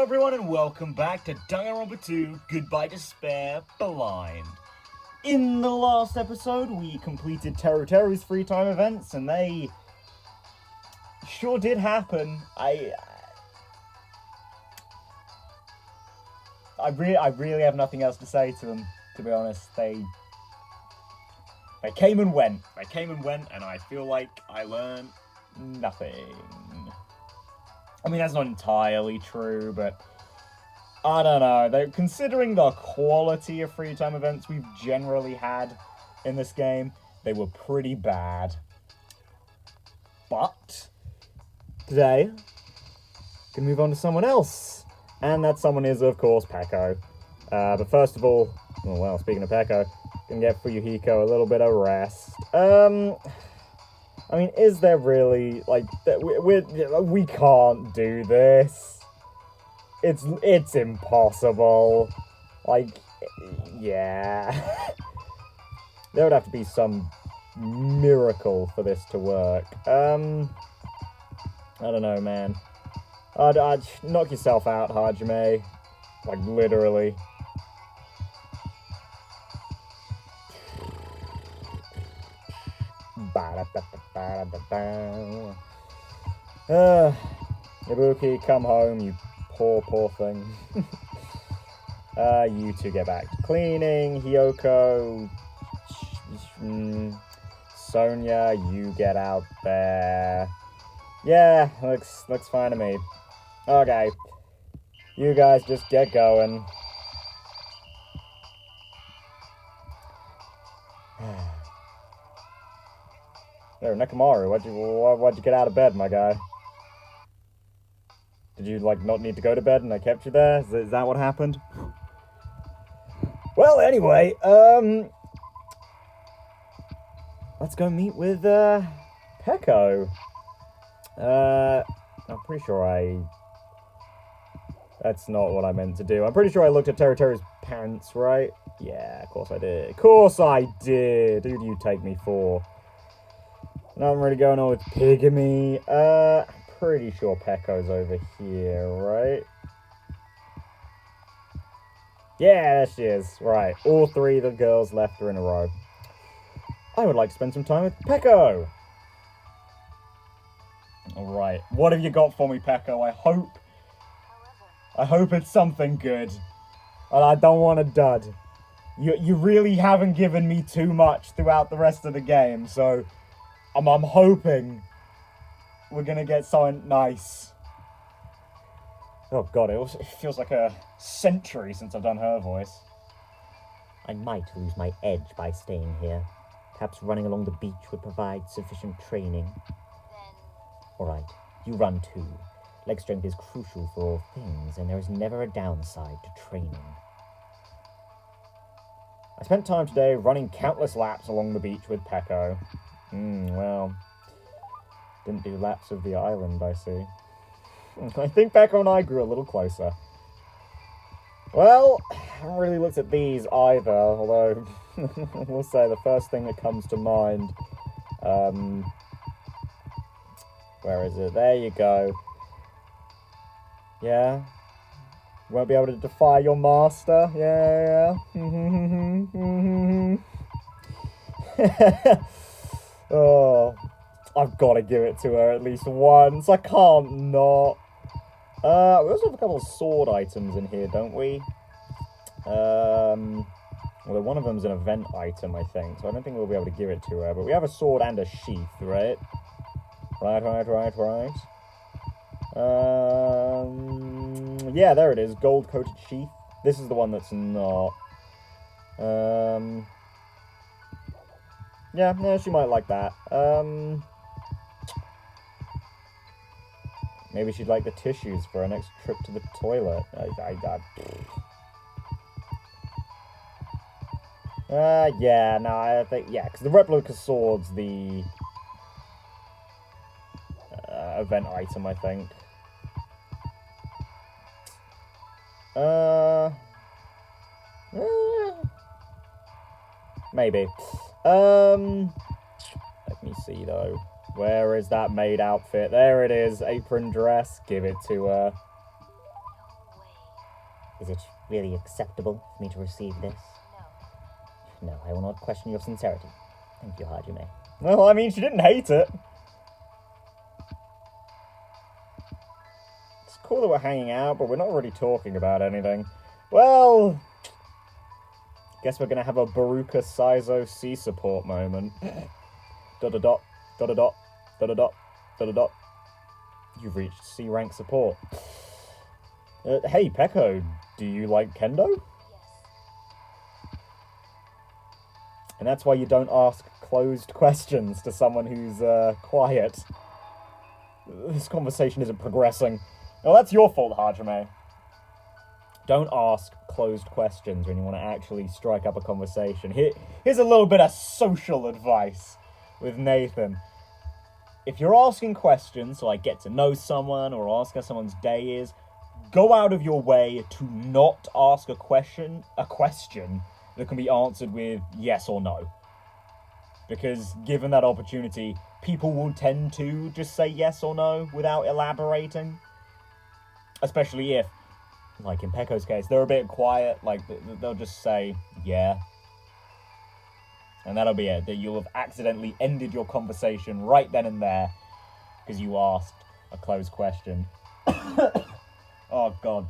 everyone, and welcome back to Danganronpa 2, Goodbye Despair, Blind. In the last episode, we completed Teru's free time events, and they sure did happen. I really have nothing else to say to them, to be honest. They came and went. And I feel like I learned nothing. I mean, that's not entirely true, but I don't know. Considering the quality of free time events we've generally had in this game, they were pretty bad. But today, gonna move on to someone else, and that someone is, of course, Peko. But first of all, speaking of Peko, gonna get Fuyuhiko a little bit of rest. I mean, is there really, like, we can't do this. It's impossible. Like, yeah. There would have to be some miracle for this to work. I don't know, man. I'd knock yourself out, Hajime. Like, literally. Ibuki, come home, you poor thing. You two get back to cleaning. Hiyoko, Sonia, you get out there. Yeah, looks fine to me. Okay, you guys just get going. There, Nekomaru, why'd you get out of bed, my guy? Did you, like, not need to go to bed and I kept you there? Is that what happened? Well, anyway, let's go meet with, Peko. I'm pretty sure that's not what I meant to do. I'm pretty sure I looked at Teru's pants, right? Yeah, of course I did. Of course I did! Who do you take me for? Not really going on with Pigamy. I'm pretty sure Peko's over here, right? Yeah, there she is. Right, all three of the girls left her in a row. I would like to spend some time with Peko. Alright, what have you got for me, Peko? I hope it's something good. And I don't want a dud. You really haven't given me too much throughout the rest of the game, so I'm hoping we're gonna get something nice. Oh god, it feels like a century since I've done her voice. I might lose my edge by staying here. Perhaps running along the beach would provide sufficient training. Alright, you run too. Leg strength is crucial for all things, and there is never a downside to training. I spent time today running countless laps along the beach with Peko. Well, didn't do laps of the island, I see. I think Peko and I grew a little closer. Well, I haven't really looked at these either, although we'll say the first thing that comes to mind, where is it? There you go. Yeah? Won't be able to defy your master? Yeah. Oh, I've got to give it to her at least once. I can't not. We also have a couple of sword items in here, don't we? Well, one of them's an event item, I think, so I don't think we'll be able to give it to her. But we have a sword and a sheath, right? Right. Yeah, there it is. Gold-coated sheath. This is the one that's not. Yeah, she might like that. Maybe she'd like the tissues for her next trip to the toilet. Yeah, no, I think, yeah, because the replica sword's the event item, I think. Maybe. Let me see, though. Where is that maid outfit? There it is. Apron dress. Give it to her. Is it really acceptable for me to receive this? No, I will not question your sincerity. Thank you, Hajime. Well, I mean, she didn't hate it. It's cool that we're hanging out, but we're not really talking about anything. Well, guess we're gonna have a Baruka Saizo C support moment. Da-da-dot, da-da-dot, da-da-dot, da-da-dot. You've reached C rank support. Hey, Peko, do you like kendo? Yes. And that's why you don't ask closed questions to someone who's quiet. This conversation isn't progressing. Well, that's your fault, Hajime. Don't ask closed questions when you want to actually strike up a conversation. Here's a little bit of social advice with Nathan. If you're asking questions, so like get to know someone or ask how someone's day is, go out of your way to not ask a question that can be answered with yes or no. Because given that opportunity, people will tend to just say yes or no without elaborating. Especially if, like in Peko's case, they're a bit quiet, like they'll just say, yeah. And that'll be it, that you'll have accidentally ended your conversation right then and there because you asked a closed question. Oh, God.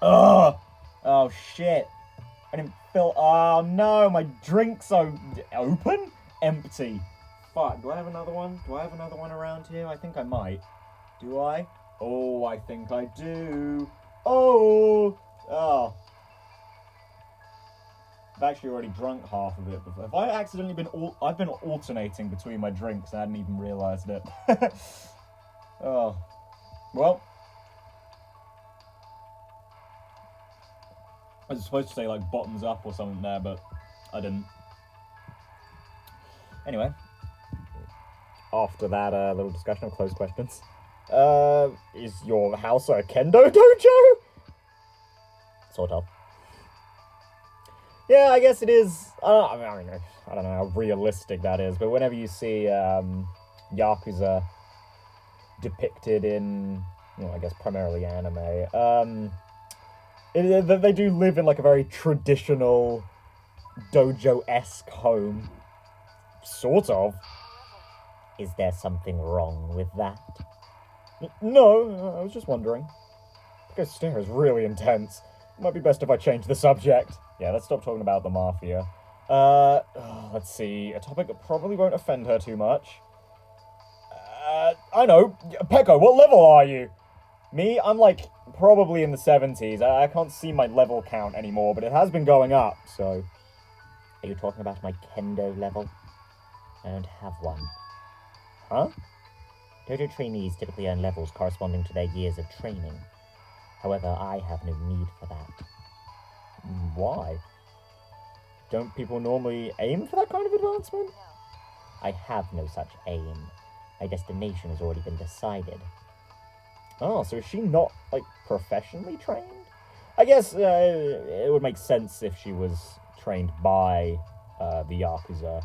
Ugh! Oh, shit. I didn't fill... Oh, no, my drink's open? Empty. Fuck, do I have another one? Do I have another one around here? I think I might. Do I? Oh, I think I do. Oh! Oh. I've actually already drunk half of it before. Have I accidentally been... I've been alternating between my drinks and I hadn't even realised it. Oh. Well... I was supposed to say, like, bottoms up or something there, but I didn't. Anyway. After that little discussion of closed questions. Is your house a kendo dojo? Sort of. Yeah, I guess it is. I don't know how realistic that is, but whenever you see Yakuza depicted in, well, I guess primarily anime, they do live in like a very traditional dojo-esque home. Sort of. Is there something wrong with that? No, I was just wondering. Peko's stare is really intense. It might be best if I change the subject. Yeah, let's stop talking about the Mafia. Let's see. A topic that probably won't offend her too much. I know. Peko, what level are you? Me? I'm like probably in the 70s. I can't see my level count anymore, but it has been going up, so... Are you talking about my kendo level? I don't have one. Huh? Dojo trainees typically earn levels corresponding to their years of training. However, I have no need for that. Why? Don't people normally aim for that kind of advancement? I have no such aim. My destination has already been decided. Oh, so is she not, like, professionally trained? I guess it would make sense if she was trained by the Yakuza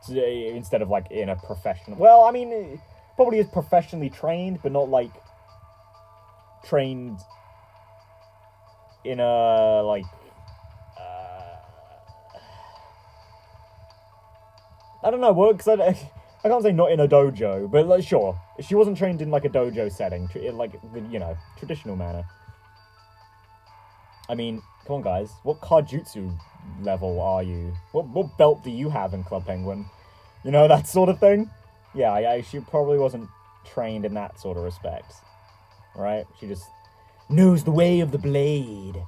instead of, like, in a professional... Well, I mean, it probably is professionally trained, but not, like, trained in a, like... I don't know, because I can't say not in a dojo, but like, sure. She wasn't trained in like a dojo setting, in like the, you know, traditional manner. I mean, come on guys, what Kajutsu level are you? What belt do you have in Club Penguin? You know, that sort of thing? Yeah, she probably wasn't trained in that sort of respect. Right? She just knows the way of the blade.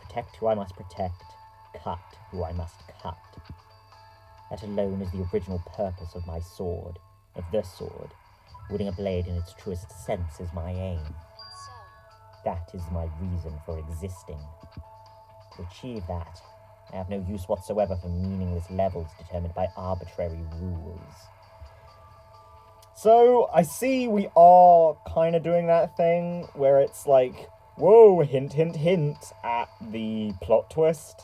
Protect who I must protect, cut who I must cut. That alone is the original purpose of my sword, of the sword. Wielding a blade in its truest sense is my aim. That is my reason for existing. To achieve that, I have no use whatsoever for meaningless levels determined by arbitrary rules. So, I see we are kind of doing that thing where it's like, whoa, hint, hint, hint at the plot twist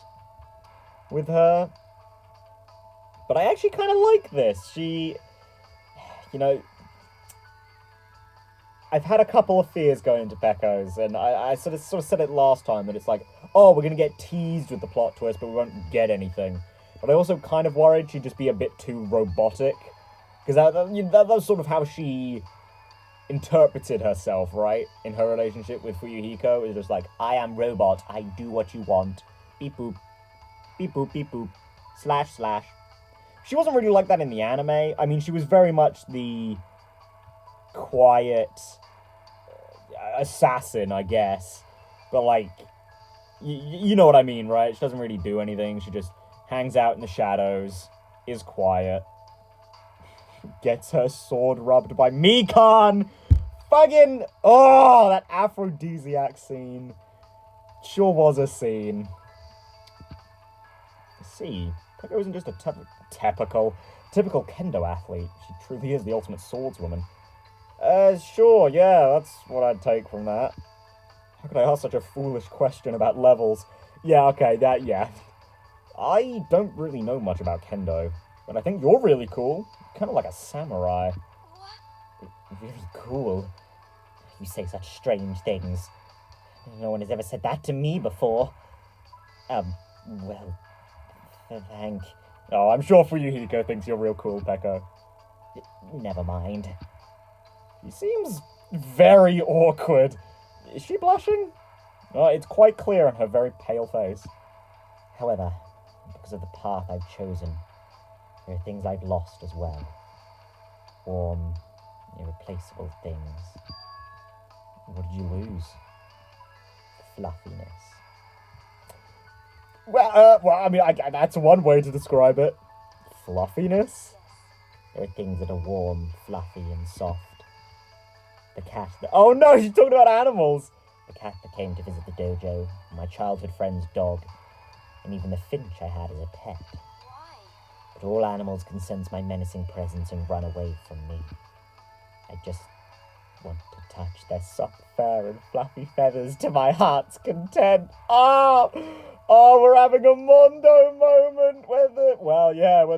with her. But I actually kind of like this. She, you know, I've had a couple of fears going into Peko's, and I sort of said it last time that it's like, oh, we're gonna get teased with the plot twist, but we won't get anything. But I also kind of worried she'd just be a bit too robotic, because that was sort of how she interpreted herself, right, in her relationship with Fuyuhiko. It's just like, I am robot, I do what you want, beep boop, beep boop, beep boop, slash slash. She wasn't really like that in the anime. I mean, she was very much the quiet assassin, I guess. But, like, you know what I mean, right? She doesn't really do anything. She just hangs out in the shadows, is quiet, gets her sword rubbed by Mikan! Fucking, oh, that aphrodisiac scene. Sure was a scene. See, Peko isn't just a typical kendo athlete. She truly is the ultimate swordswoman. Sure, yeah, that's what I'd take from that. How could I ask such a foolish question about levels? Yeah, okay, yeah. I don't really know much about kendo, but I think you're really cool. Kind of like a samurai. Really cool. You say such strange things. No one has ever said that to me before. Well, thank... Oh, I'm sure Fuyuhiko thinks you're real cool, Peko. Never mind. He seems very awkward. Is she blushing? Oh, it's quite clear on her very pale face. However, because of the path I've chosen, there are things I've lost as well. Warm, irreplaceable things. What did you lose? Fluffiness. Well, I mean, that's one way to describe it. Fluffiness? There are things that are warm, fluffy, and soft. The cat that... Oh no, she's talking about animals! The cat that came to visit the dojo, my childhood friend's dog, and even the finch I had as a pet. Why? But all animals can sense my menacing presence and run away from me. I just want to touch their soft fur and fluffy feathers to my heart's content. Oh, we're having a Mondo moment where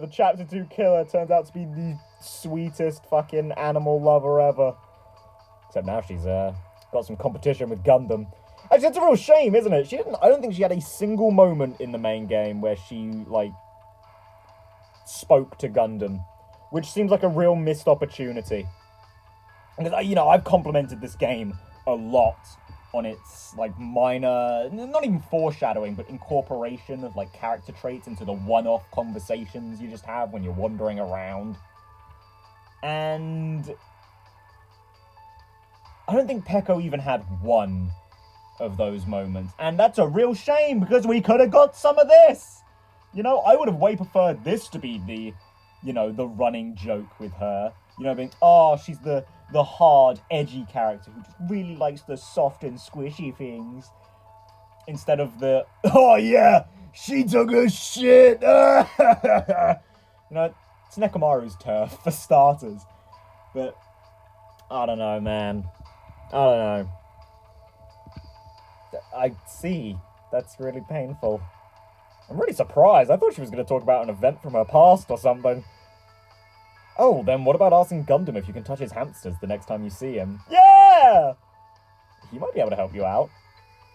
the Chapter 2 killer turns out to be the sweetest fucking animal lover ever. Except now she's got some competition with Gundam. Actually, it's a real shame, isn't it? I don't think she had a single moment in the main game where she, like, spoke to Gundam, which seems like a real missed opportunity. Because, you know, I've complimented this game a lot on its, like, minor, not even foreshadowing, but incorporation of, like, character traits into the one-off conversations you just have when you're wandering around. And I don't think Peko even had one of those moments. And that's a real shame, because we could have got some of this! You know, I would have way preferred this to be the, you know, the running joke with her. You know, being, oh, she's the hard, edgy character who just really likes the soft and squishy things. Instead of the, oh yeah, she took a shit! You know, it's Nekomaru's turf, for starters. But, I don't know, man. I don't know. I see. That's really painful. I'm really surprised. I thought she was going to talk about an event from her past or something. Oh, then what about asking Gundam if you can touch his hamsters the next time you see him? Yeah! He might be able to help you out.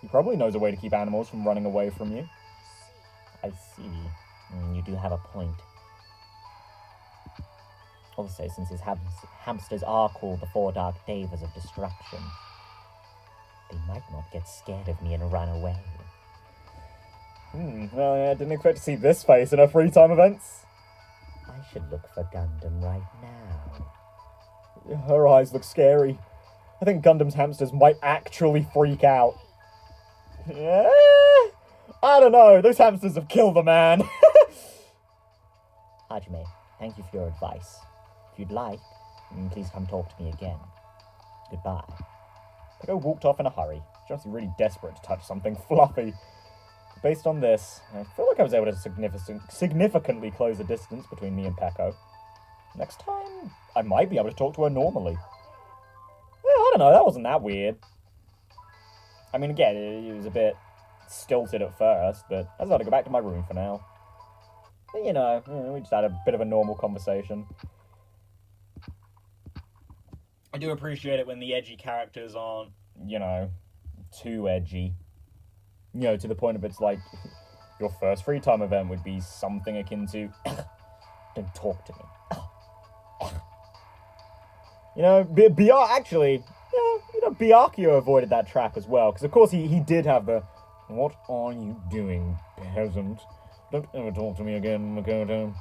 He probably knows a way to keep animals from running away from you. I see. You do have a point. Also, since his hamsters are called the Four Dark Devas of Destruction, they might not get scared of me and run away. Well, yeah, I didn't expect to see this face in her free time events. I should look for Gundam right now. Her eyes look scary. I think Gundam's hamsters might actually freak out. Yeah, I don't know. Those hamsters have killed a man. Hajime, thank you for your advice. If you'd like, please come talk to me again. Goodbye. Peko walked off in a hurry. She must be really desperate to touch something fluffy. Based on this, I feel like I was able to significantly close the distance between me and Peko. Next time, I might be able to talk to her normally. Yeah, I don't know, that wasn't that weird. I mean, again, it was a bit stilted at first, but I just had to go back to my room for now. But, you know, we just had a bit of a normal conversation. I do appreciate it when the edgy characters aren't, you know, too edgy. You know, to the point of it's like, your first free time event would be something akin to, don't talk to me. You know, actually, yeah, you know, Byakuya avoided that trap as well, because of course he did have the, what are you doing, peasant? Don't ever talk to me again, Makoto.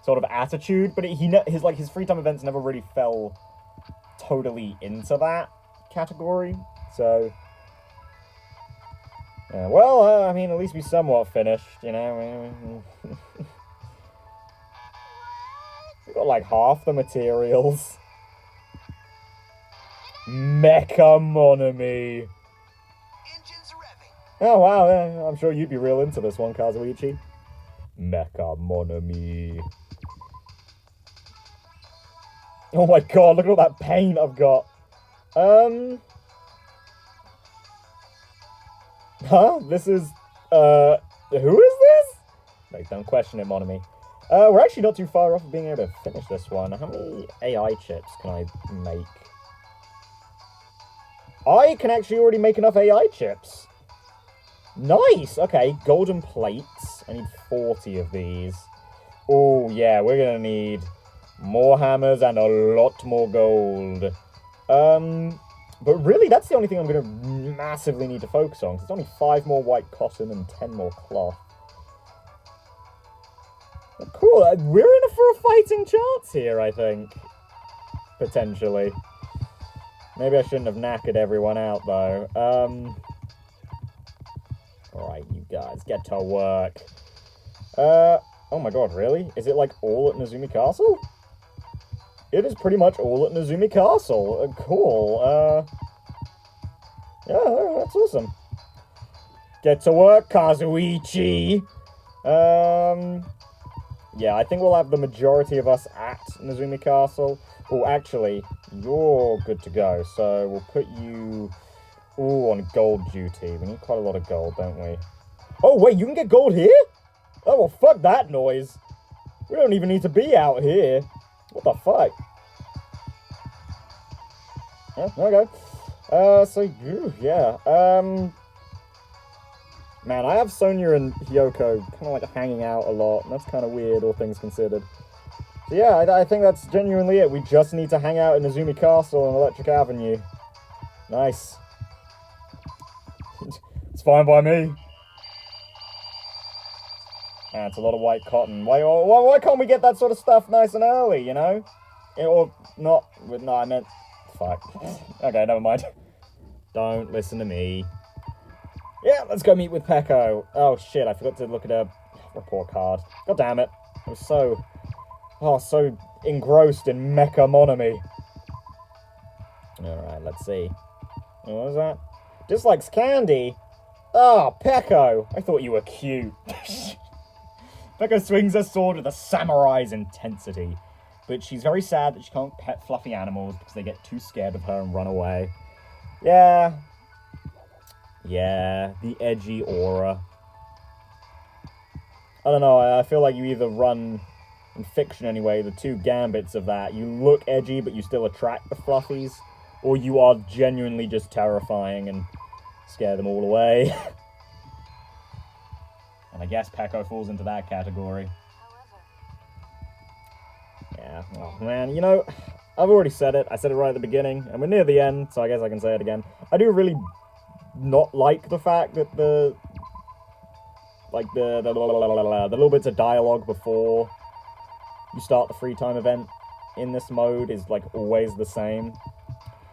Sort of attitude, but his free time events never really fell totally into that category. So, yeah, well, I mean, at least we somewhat finished, you know. We got like half the materials. Mecha Monami. Engines revving. Oh wow, yeah, I'm sure you'd be real into this one, Kazuichi. Mecha Monami. Oh my god, look at all that paint I've got. This is, who is this? No, don't question it, Monami. We're actually not too far off of being able to finish this one. How many AI chips can I make? I can actually already make enough AI chips. Nice! Okay, golden plates. I need 40 of these. Oh, yeah, we're gonna need more hammers and a lot more gold. But really, that's the only thing I'm gonna massively need to focus on. It's only 5 more white cotton and 10 more cloth. Cool, we're in it for a fighting chance here, I think. Potentially. Maybe I shouldn't have knackered everyone out, though. Alright, you guys, get to work. Oh my god, really? Is it, like, all at Nezumi Castle? It is pretty much all at Nezumi Castle. Cool, yeah, that's awesome. Get to work, Kazuichi! Yeah, I think we'll have the majority of us at Nezumi Castle. Oh, actually, you're good to go, so we'll put you, on gold duty. We need quite a lot of gold, don't we? Oh, wait, you can get gold here? Oh, well, fuck that noise. We don't even need to be out here. What the fuck? Okay. Man, I have Sonya and Hyoko kind of like hanging out a lot, and that's kind of weird, all things considered. So yeah, I think that's genuinely it. We just need to hang out in Nezumi Castle and Electric Avenue. Nice. It's fine by me. Yeah, it's a lot of white cotton. Why can't we get that sort of stuff nice and early, you know? Or not. No, I meant... Fuck. Okay, never mind. Don't listen to me. Yeah, let's go meet with Peko. Oh, shit, I forgot to look at her report card. God damn it. I was so engrossed in Mecha Monami. Alright, let's see. What was that? Dislikes candy? Oh, Peko! I thought you were cute. Peko swings her sword with a samurai's intensity. But she's very sad that she can't pet fluffy animals because they get too scared of her and run away. Yeah, the edgy aura. I don't know, I feel like you either run, in fiction anyway, the two gambits of that. You look edgy, but you still attract the fluffies. Or you are genuinely just terrifying and scare them all away. And I guess Peko falls into that category. Yeah, oh man, you know, I've already said it. I said it right at the beginning, and we're near the end, so I guess I can say it again. I do really not like the fact that the little bits of dialogue before you start the free time event in this mode is like always the same.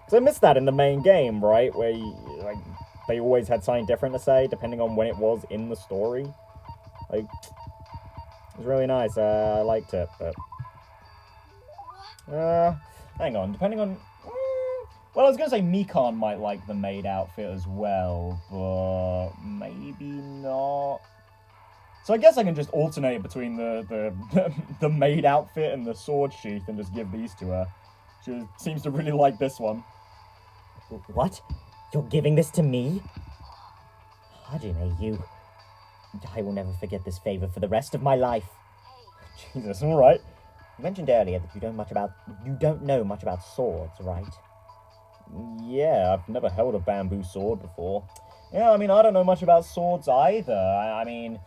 Because I missed that in the main game, right? Where they always had something different to say depending on when it was in the story. Like, it was really nice. I liked it, but hang on. Depending on. Well, I was gonna say Mikan might like the maid outfit as well, but maybe not. So I guess I can just alternate between the maid outfit and the sword sheath and just give these to her. She seems to really like this one. What? You're giving this to me? Hajime, you... I will never forget this favor for the rest of my life. Jesus, alright. You mentioned earlier that you don't know much about swords, right? Yeah, I've never held a bamboo sword before. Yeah, I mean, I don't know much about swords either. I mean,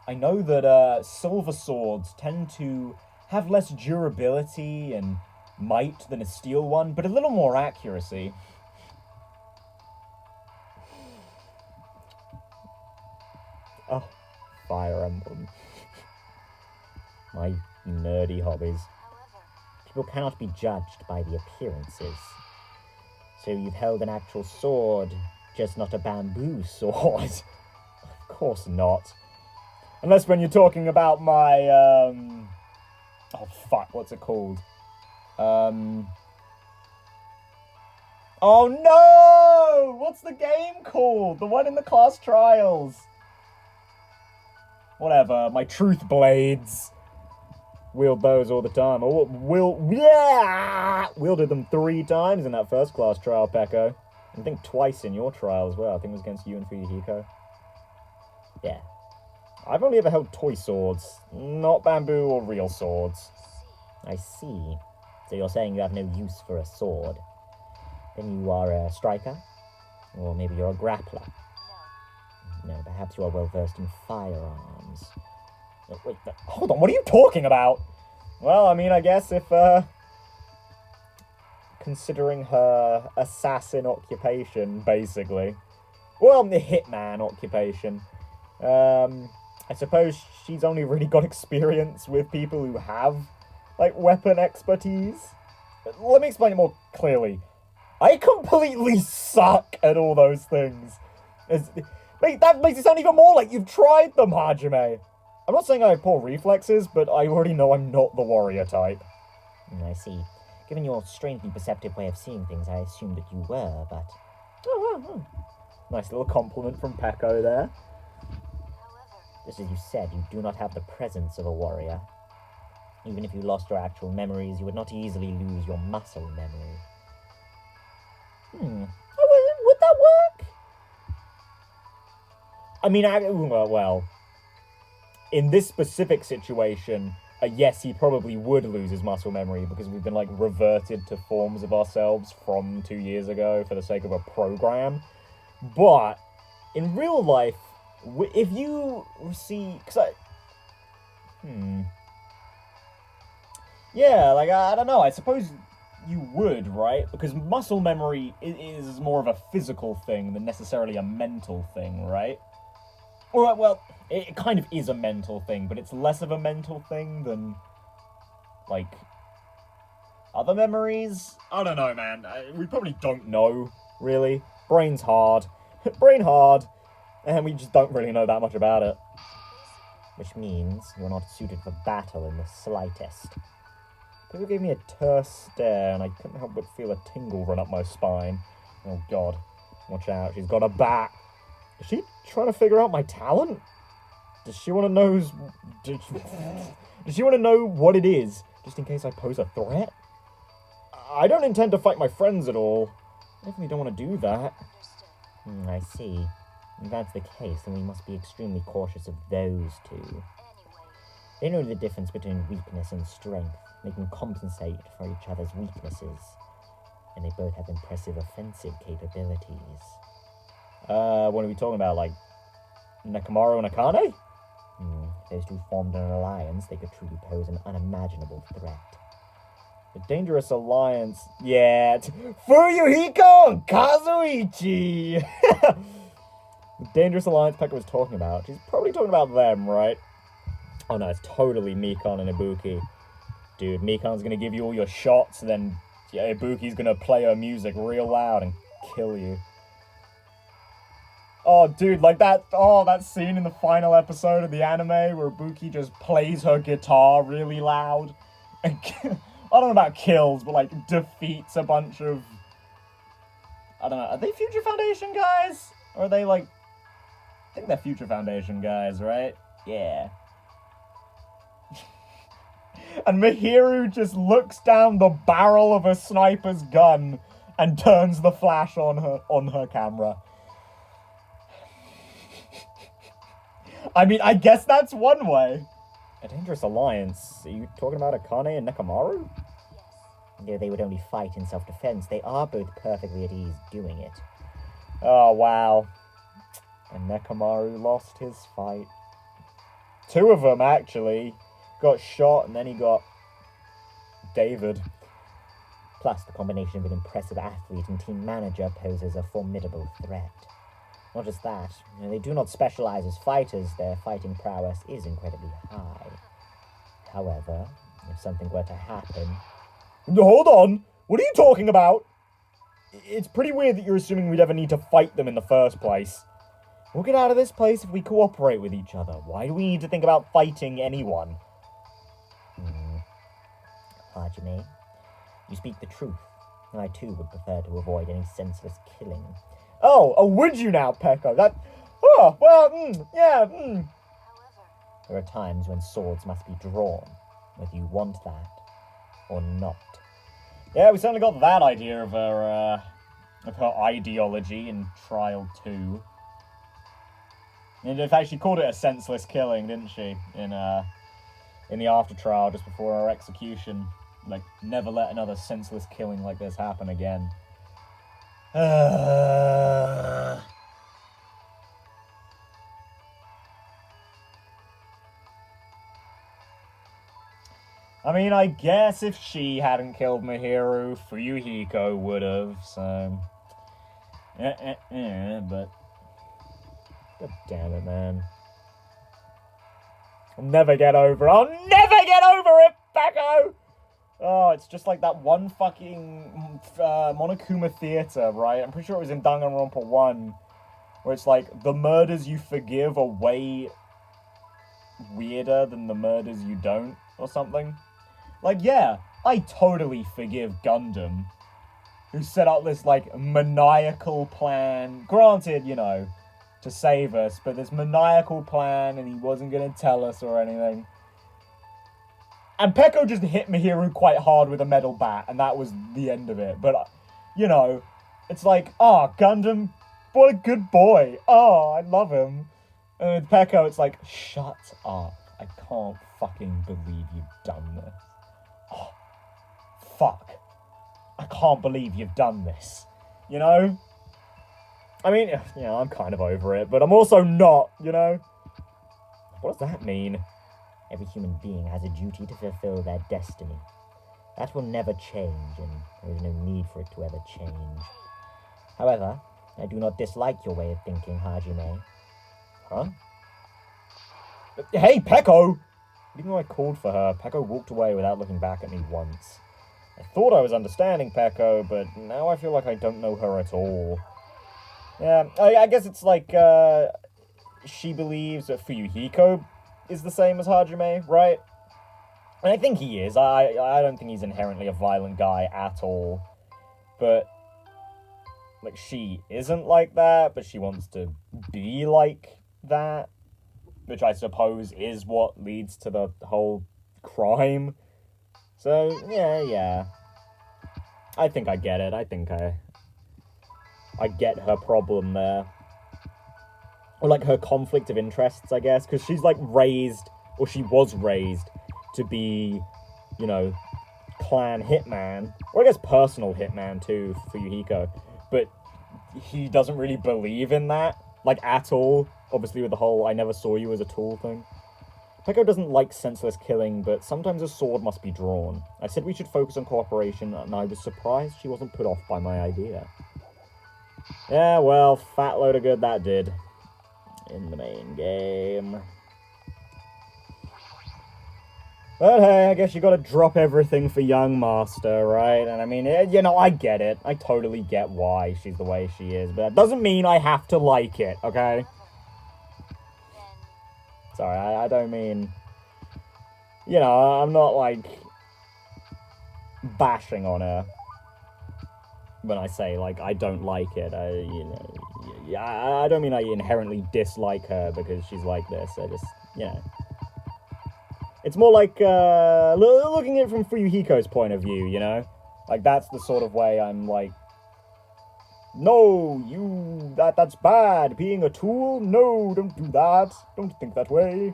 I know that silver swords tend to have less durability and might than a steel one, but a little more accuracy. Oh, Fire Emblem. My nerdy hobbies. People cannot be judged by the appearances. So you've held an actual sword, just not a bamboo sword. Of course not. Unless when you're talking about my, oh fuck, what's it called? Oh no! What's the game called? The one in the class trials. Whatever, my truth blades. Wield those all the time. Wielded them 3 times in that first class trial, Peko. I think twice in your trial as well. I think it was against you and Fuyuhiko. Yeah. I've only ever held toy swords, not bamboo or real swords. I see. So you're saying you have no use for a sword. Then you are a striker? Or maybe you're a grappler? No, perhaps you are well versed in firearms. Oh, wait, hold on, what are you talking about? Well, I mean, I guess if, considering her assassin occupation, basically. Well, the hitman occupation. I suppose she's only really got experience with people who have, like, weapon expertise. Let me explain it more clearly. I completely suck at all those things. Wait, that makes it sound even more like you've tried them, Hajime. I'm not saying I have poor reflexes, but I already know I'm not the warrior type. I see. Given your strangely perceptive way of seeing things, I assumed that you were, but... Oh. Nice little compliment from Peko there. Just as you said, you do not have the presence of a warrior. Even if you lost your actual memories, you would not easily lose your muscle memory. Would that work? I mean, well, in this specific situation, yes, he probably would lose his muscle memory because we've been, like, reverted to forms of ourselves from 2 years ago for the sake of a program. But in real life, if you see... Yeah, like, I don't know, I suppose you would, right? Because muscle memory is more of a physical thing than necessarily a mental thing, right? Or, well, it kind of is a mental thing, but it's less of a mental thing than, like, other memories? I don't know, man. We probably don't know, really. Brain's hard. Brain hard. And we just don't really know that much about it. Which means you're not suited for battle in the slightest. People gave me a terse stare, and I couldn't help but feel a tingle run up my spine. Oh, God. Watch out, she's got a bat. Is she trying to figure out my talent? Does she want to know... Does she want to know what it is, just in case I pose a threat? I don't intend to fight my friends at all. I definitely don't want to do that. I see. If that's the case, then we must be extremely cautious of those two. They know the difference between weakness and strength. They can compensate for each other's weaknesses. And they both have impressive offensive capabilities. What are we talking about, like, Nekomaru and Akane? If those two formed an alliance, they could truly pose an unimaginable threat. The dangerous alliance... Yeah, Fuyuhiko and Kazuichi! The dangerous alliance Peko was talking about. She's probably talking about them, right? Oh no, it's totally Mikan and Ibuki. Dude, Mikan's gonna give you all your shots, and then Ibuki's gonna play her music real loud and kill you. Oh, dude, like that scene in the final episode of the anime where Ibuki just plays her guitar really loud. And, I don't know about kills, but, like, defeats a bunch of... I don't know, are they Future Foundation guys? Or are they, like... I think they're Future Foundation guys, right? Yeah. And Mihiru just looks down the barrel of a sniper's gun and turns the flash on her camera. I mean, I guess that's one way. A dangerous alliance? Are you talking about Akane and Nekomaru? Though they would only fight in self-defense, they are both perfectly at ease doing it. Oh, wow. And Nekomaru lost his fight. 2 of them, actually. Got shot, and then he got David. Plus, the combination of an impressive athlete and team manager poses a formidable threat. Not just that, they do not specialize as fighters, their fighting prowess is incredibly high. However, if something were to happen... Hold on! What are you talking about? It's pretty weird that you're assuming we'd ever need to fight them in the first place. We'll get out of this place if we cooperate with each other. Why do we need to think about fighting anyone? Hajime, you speak the truth, and I too would prefer to avoid any senseless killing. Oh, would you now, Peko? Yeah. There are times when swords must be drawn, whether you want that or not. Yeah, we certainly got that idea of her ideology in Trial 2. And in fact, she called it a senseless killing, didn't she? In the after trial, just before her execution. Like, never let another senseless killing like this happen again. I mean, I guess if she hadn't killed Mihiru, Fuyuhiko would have, so... but... God damn it, man. I'll never get over it, Peko! Oh, it's just like that one fucking Monokuma Theater, right? I'm pretty sure it was in Danganronpa 1, where it's like, the murders you forgive are way weirder than the murders you don't, or something. Like, yeah, I totally forgive Gundam, who set up this, like, maniacal plan. Granted, you know, to save us, but this maniacal plan, and he wasn't going to tell us or anything. And Peko just hit Mihiru quite hard with a metal bat, and that was the end of it. But, you know, it's like, Gundam, what a good boy. I love him. And with Peko, it's like, shut up. I can't fucking believe you've done this. Oh, fuck. I can't believe you've done this. You know? I mean, yeah, I'm kind of over it, but I'm also not, you know? What does that mean? Every human being has a duty to fulfill their destiny. That will never change, and there is no need for it to ever change. However, I do not dislike your way of thinking, Hajime. Huh? Hey, Peko! Even though I called for her, Peko walked away without looking back at me once. I thought I was understanding Peko, but now I feel like I don't know her at all. Yeah, I guess it's like, she believes that Fuyuhiko is the same as Hajime, right? And I think he is. I don't think he's inherently a violent guy at all. But, like, she isn't like that, but she wants to be like that. Which I suppose is what leads to the whole crime. So, yeah. I think I get it. I think I get her problem there. Or, like, her conflict of interests, I guess. Because she's, like, raised, or she was raised, to be, you know, clan hitman. Or I guess personal hitman, too, for Yuhiko. But he doesn't really believe in that, like, at all. Obviously with the whole I never saw you as a tool thing. Peko doesn't like senseless killing, but sometimes a sword must be drawn. I said we should focus on cooperation, and I was surprised she wasn't put off by my idea. Yeah, well, fat load of good that did. In the main game. But hey, I guess you gotta drop everything for young master, right? And I mean, you know, I get it. I totally get why she's the way she is, but that doesn't mean I have to like it, okay? Sorry, I don't mean... You know, I'm not, like, bashing on her when I say, like, I don't like it. I don't mean I inherently dislike her because she's like this. I just, you know... It's more like, looking at it from Fuyuhiko's point of view, you know? Like, that's the sort of way I'm like... No, that's bad. Being a tool? No, don't do that. Don't think that way.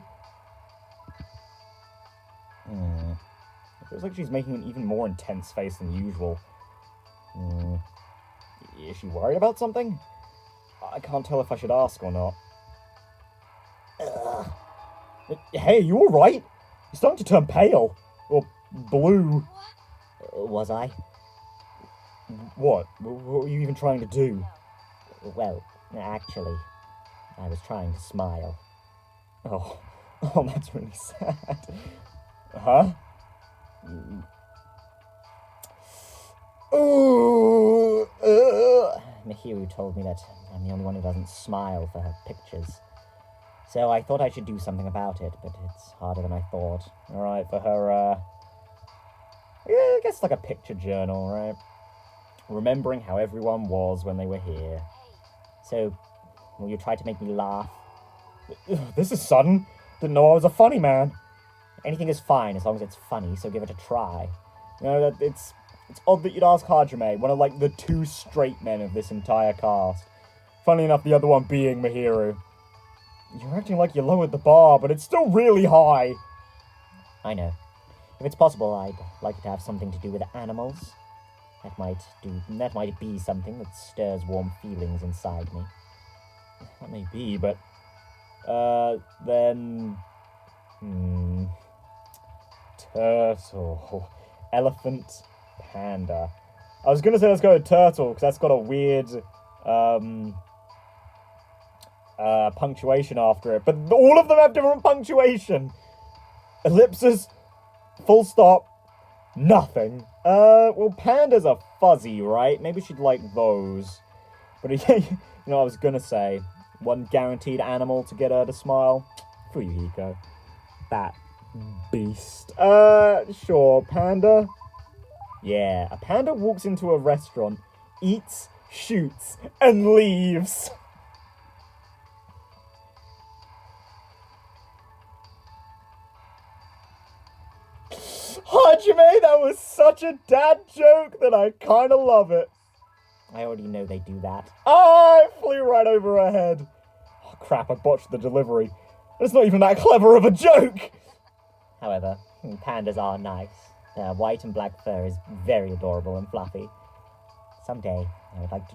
Feels like she's making an even more intense face than usual. Is she worried about something? I can't tell if I should ask or not. Hey, you alright? You're starting to turn pale. Or blue. Was I? What? What were you even trying to do? Well, actually, I was trying to smile. Oh, that's really sad. Huh? Ooh, Mihiru told me that I'm the only one who doesn't smile for her pictures. So I thought I should do something about it, but it's harder than I thought. Alright, for her, yeah, I guess like a picture journal, right? Remembering how everyone was when they were here. So, will you try to make me laugh? This is sudden. Didn't know I was a funny man. Anything is fine as long as it's funny, so give it a try. You know, that it's odd that you'd ask Hajime, one of like the two straight men of this entire cast. Funny enough, the other one being Mihiru. You're acting like you lowered the bar, but it's still really high. I know. If it's possible, I'd like it to have something to do with animals. That might be something that stirs warm feelings inside me. That may be, but then turtle, elephant, panda. I was gonna say let's go with turtle because that's got a weird punctuation after it, but all of them have different punctuation. Ellipsis, full stop, nothing. Well, pandas are fuzzy, right? Maybe she'd like those. But you know, I was gonna say one guaranteed animal to get her to smile. Fuyuhiko, that beast. Sure, panda. Yeah, a panda walks into a restaurant, eats, shoots, and leaves. Hajime, that was such a dad joke that I kind of love it. I already know they do that. Ah, it flew right over her head. Oh, crap, I botched the delivery. It's not even that clever of a joke. However, pandas are nice. Their white and black fur is very adorable and fluffy. Someday, I'd like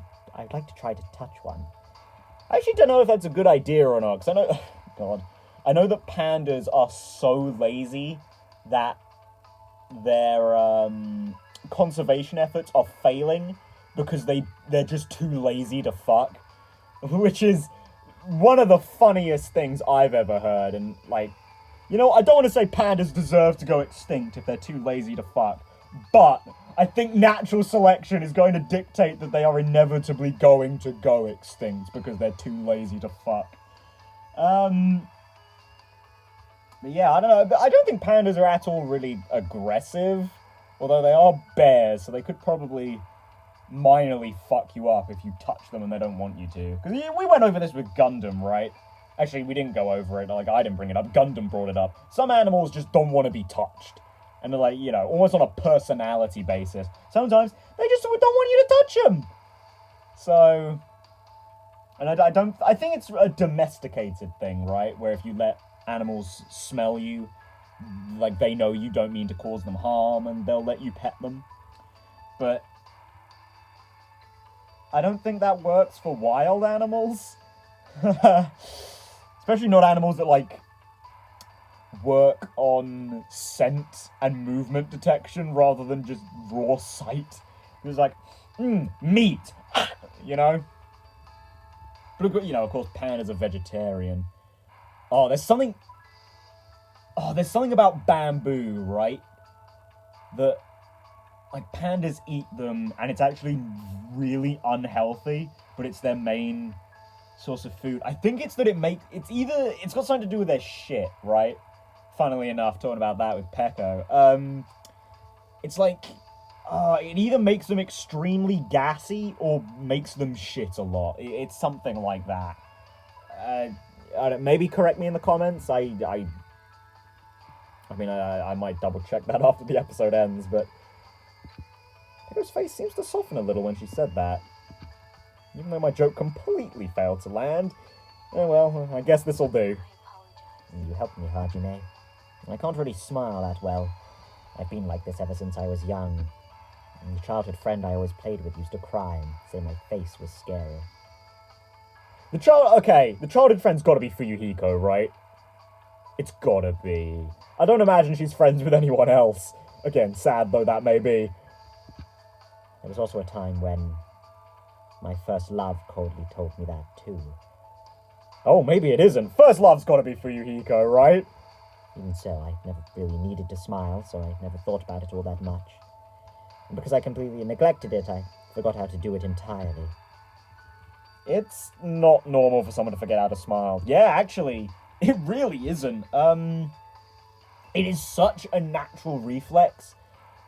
to try to touch one. I actually don't know if that's a good idea or not, because I know... God. I know that pandas are so lazy that their conservation efforts are failing because they're just too lazy to fuck. Which is one of the funniest things I've ever heard, and, like... You know, I don't want to say pandas deserve to go extinct if they're too lazy to fuck, but I think natural selection is going to dictate that they are inevitably going to go extinct because they're too lazy to fuck. But yeah, I don't know. I don't think pandas are at all really aggressive, although they are bears, so they could probably minorly fuck you up if you touch them and they don't want you to. Because we went over this with Gundam, right? Actually, we didn't go over it. Like, I didn't bring it up. Gundam brought it up. Some animals just don't want to be touched. And they're like, you know, almost on a personality basis. Sometimes they just don't want you to touch them. So, and I think it's a domesticated thing, right? Where if you let animals smell you, like, they know you don't mean to cause them harm and they'll let you pet them. But I don't think that works for wild animals. Especially not animals that, like, work on scent and movement detection rather than just raw sight. It's like, meat, you know? But, you know, of course, Panda's a vegetarian. There's something about bamboo, right? That, like, pandas eat them, and it's actually really unhealthy, but it's their main source of food. I think it's that it's got something to do with their shit, right? Funnily enough, talking about that with Peko. It's like, it either makes them extremely gassy or makes them shit a lot. It's something like that. Maybe correct me in the comments. I mean, I might double check that after the episode ends, but Peko's face seems to soften a little when she said that. Even though my joke completely failed to land. Oh well, I guess this'll do. You helped me, Hajime. I can't really smile that well. I've been like this ever since I was young. And the childhood friend I always played with used to cry and say my face was scary. The childhood friend's gotta be Fuyuhiko, right? It's gotta be. I don't imagine she's friends with anyone else. Again, sad though that may be. There was also a time when my first love coldly told me that too. Oh, maybe it isn't. First love's gotta be Fuyuhiko, right? Even so, I never really needed to smile, so I never thought about it all that much. And because I completely neglected it, I forgot how to do it entirely. It's not normal for someone to forget how to smile. Yeah, actually, it really isn't. It is such a natural reflex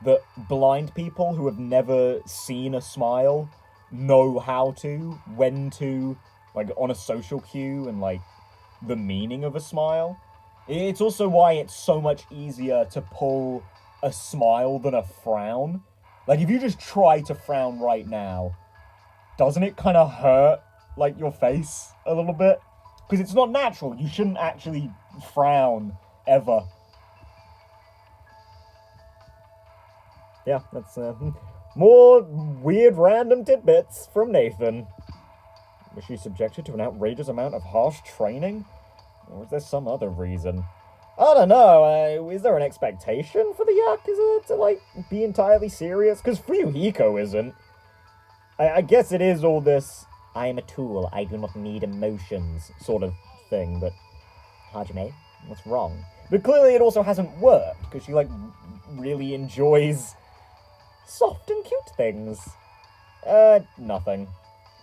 that blind people who have never seen a smile know how to, when to, like, on a social cue and, like, the meaning of a smile. It's also why it's so much easier to pull a smile than a frown. Like, if you just try to frown right now, doesn't it kind of hurt, like, your face a little bit? Because it's not natural. You shouldn't actually frown, ever. Yeah, that's, more weird random tidbits from Nathan. Was she subjected to an outrageous amount of harsh training? Or is there some other reason? I don't know, is there an expectation for the Yakuza to, like, be entirely serious? Because Fuyuhiko isn't. I guess it is all this, I am a tool, I do not need emotions, sort of thing, but... Hajime, what's wrong? But clearly it also hasn't worked, because she, like, really enjoys soft and cute things. Nothing.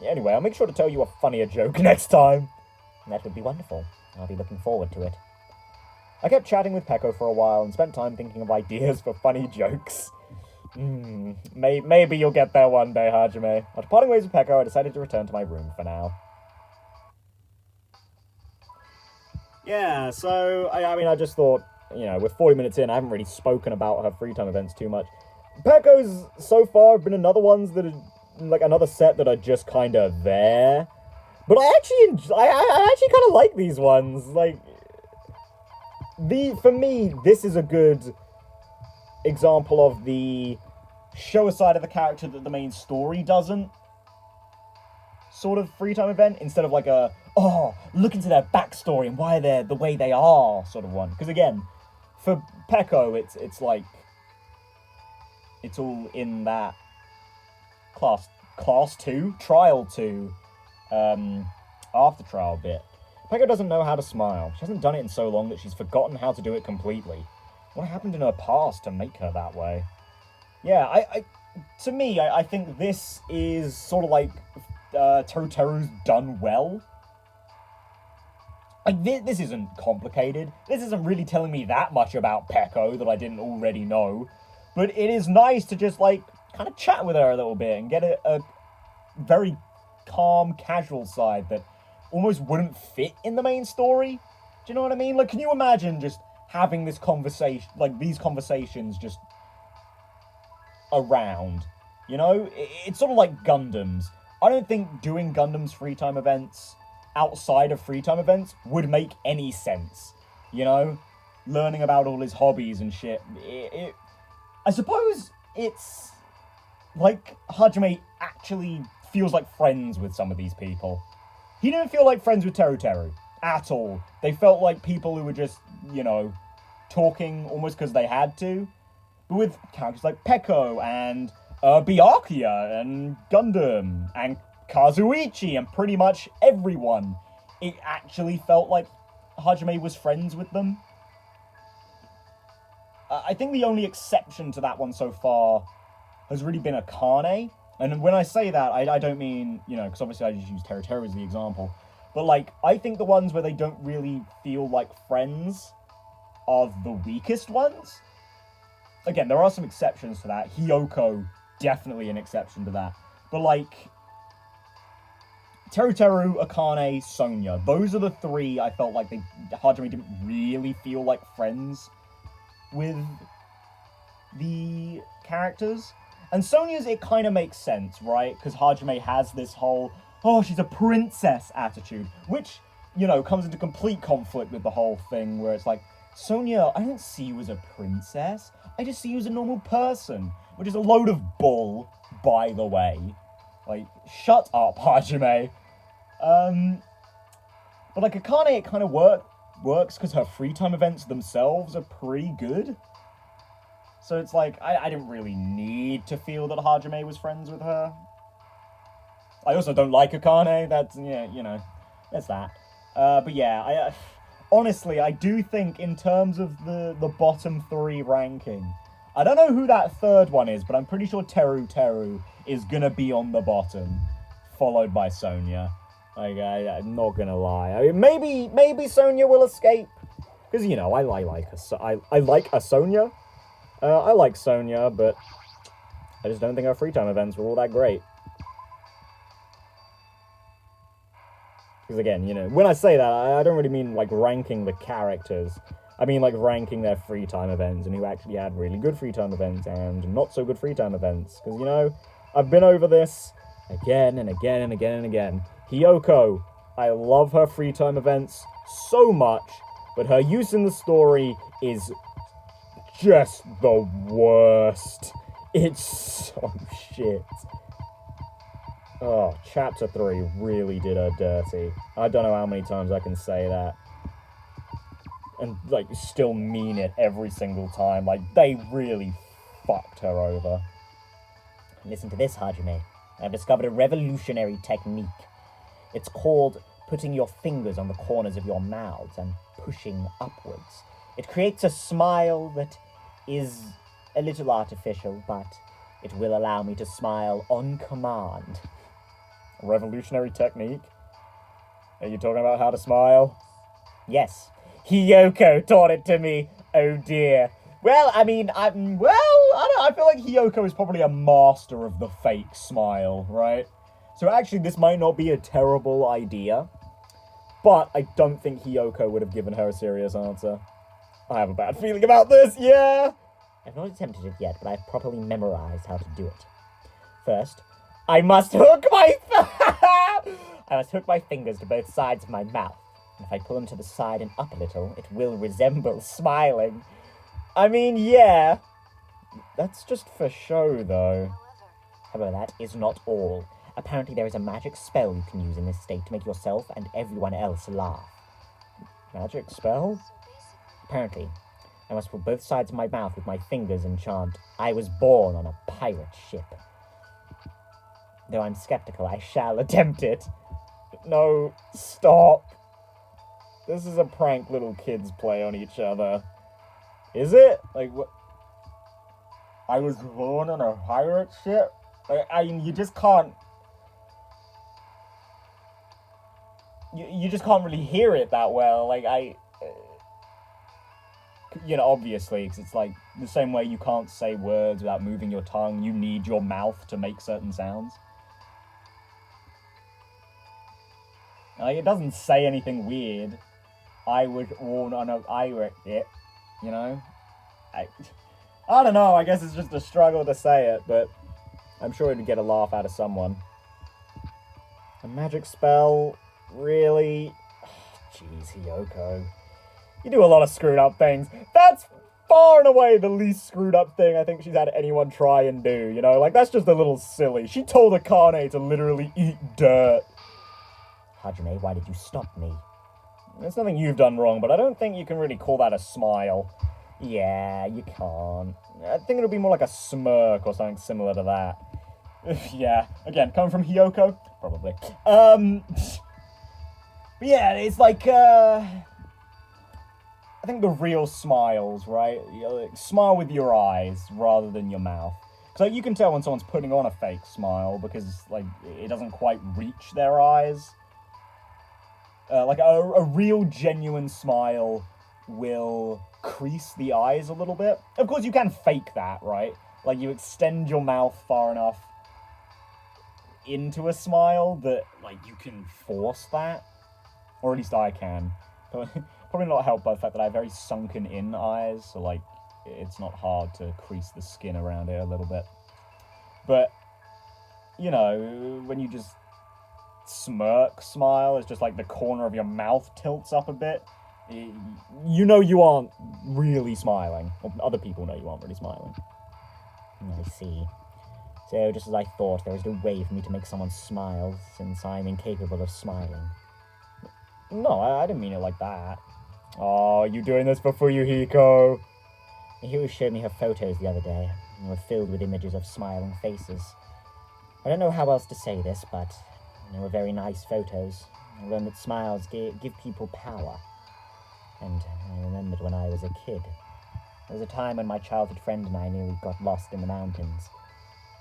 Anyway, I'll make sure to tell you a funnier joke next time. That would be wonderful. I'll be looking forward to it. I kept chatting with Peko for a while and spent time thinking of ideas for funny jokes. Maybe you'll get there one day, Hajime. After parting ways with Peko, I decided to return to my room for now. Yeah, so, I just thought, we're 40 minutes in, I haven't really spoken about her free time events too much. Peko's, so far, have been another ones that are, like, another set that are just kind of there. But I actually kind of like these ones, like... For me, this is a good example of the show a side of the character that the main story doesn't sort of free time event, instead of like a, look into their backstory and why they're the way they are sort of one. Because again, for Peko, it's like, it's all in that class 2, trial 2, after trial bit. Peko doesn't know how to smile. She hasn't done it in so long that she's forgotten how to do it completely. What happened in her past to make her that way? Yeah, to me, I think this is sort of like Teruteru's done well. Like, this isn't complicated. This isn't really telling me that much about Peko that I didn't already know. But it is nice to just, like, kind of chat with her a little bit and get a very calm, casual side that almost wouldn't fit in the main story. Do you know what I mean? Like, can you imagine just having this conversation, like, these conversations just around, It's sort of like Gundams. I don't think doing Gundam's free time events outside of free time events would make any sense, Learning about all his hobbies and shit. I suppose it's like Hajime actually feels like friends with some of these people. He didn't feel like friends with Teruteru at all. They felt like people who were just, talking almost because they had to. But with characters like Peko and Byakuya and Gundam and Kazuichi and pretty much everyone, it actually felt like Hajime was friends with them. I think the only exception to that one so far has really been Akane. And when I say that, I don't mean, because obviously I just use Teruteru as the example. But, like, I think the ones where they don't really feel like friends are the weakest ones. Again, there are some exceptions to that. Hyoko, definitely an exception to that. But, like, Teruteru, Akane, Sonya, those are the three I felt like Hajime didn't really feel like friends with the characters. And Sonya's, it kind of makes sense, right? Because Hajime has this whole, she's a princess attitude, which, comes into complete conflict with the whole thing where it's like, Sonia, I don't see you as a princess. I just see you as a normal person, which is a load of bull, by the way. Like, shut up, Hajime. But like Akane, it kind of works because her free time events themselves are pretty good. So it's like, I didn't really need to feel that Hajime was friends with her. I also don't like Akane, that's, yeah, you know, there's that. But yeah, honestly, I do think in terms of the bottom 3 ranking, I don't know who that third one is, but I'm pretty sure Teru is gonna be on the bottom, followed by Sonia. Like, I'm not gonna lie. I mean, maybe Sonia will escape, because, you know, I like a Sonia. I like Sonia, but I just don't think her free time events were all that great. Because again, you know, when I say that, I don't really mean, like, ranking the characters. I mean, like, ranking their free time events and who actually had really good free time events and not so good free time events. Because, you know, I've been over this again and again and again and again. Hiyoko, I love her free time events so much, but her use in the story is just the worst. It's so shit. Oh, Chapter 3 really did her dirty. I don't know how many times I can say that. And, like, still mean it every single time. Like, they really fucked her over. Listen to this, Hajime. I've discovered a revolutionary technique. It's called putting your fingers on the corners of your mouths and pushing upwards. It creates a smile that is a little artificial, but it will allow me to smile on command. A revolutionary technique? Are you talking about how to smile? Yes. Hiyoko taught it to me. Oh dear. Well, I mean, I feel like Hiyoko is probably a master of the fake smile, right? So actually, this might not be a terrible idea, but I don't think Hiyoko would have given her a serious answer. I have a bad feeling about this, yeah! I've not attempted it yet, but I've properly memorized how to do it. First, I must hook my fingers to both sides of my mouth. And if I pull them to the side and up a little, it will resemble smiling. I mean, yeah. That's just for show, though. However, that is not all. Apparently there is a magic spell you can use in this state to make yourself and everyone else laugh. Magic spell? Apparently. I must pull both sides of my mouth with my fingers and chant, "I was born on a pirate ship." Though I'm skeptical, I shall attempt it. No, stop. This is a prank little kids play on each other. Is it? Like, what? I was born on a pirate ship? Like, I mean, you just can't... You just can't really hear it that well. Like, you know, obviously, because it's like the same way you can't say words without moving your tongue. You need your mouth to make certain sounds. Like, it doesn't say anything weird. I was born on a pirate ship, you know? I don't know, I guess it's just a struggle to say it, but I'm sure it'd get a laugh out of someone. A magic spell? Really? Jeez, Hiyoko. You do a lot of screwed up things. That's far and away the least screwed up thing I think she's had anyone try and do, you know? Like, that's just a little silly. She told Akane to literally eat dirt. Hajime, why did you stop me? There's nothing you've done wrong, but I don't think you can really call that a smile. Yeah, you can't. I think it'll be more like a smirk or something similar to that. Yeah, again, coming from Hiyoko? Probably. But yeah, it's like, I think the real smiles, right? You like, smile with your eyes rather than your mouth. Because like, you can tell when someone's putting on a fake smile because like it doesn't quite reach their eyes. Like a real genuine smile will crease the eyes a little bit. Of course, you can fake that, right? Like you extend your mouth far enough into a smile that like you can force that. Or at least I can. Probably not helped by the fact that I have very sunken in eyes, so like it's not hard to crease the skin around it a little bit. But you know, when you just smile, it's just like the corner of your mouth tilts up a bit. You know you aren't really smiling. Or other people know you aren't really smiling. I see. So, just as I thought, there is no way for me to make someone smile, since I'm incapable of smiling. No, I didn't mean it like that. Oh, you doing this for Fuyuhiko? Hiro showed me her photos the other day, and were filled with images of smiling faces. I don't know how else to say this, but they were very nice photos. I learned that smiles give people power. And I remembered when I was a kid. There was a time when my childhood friend and I nearly got lost in the mountains.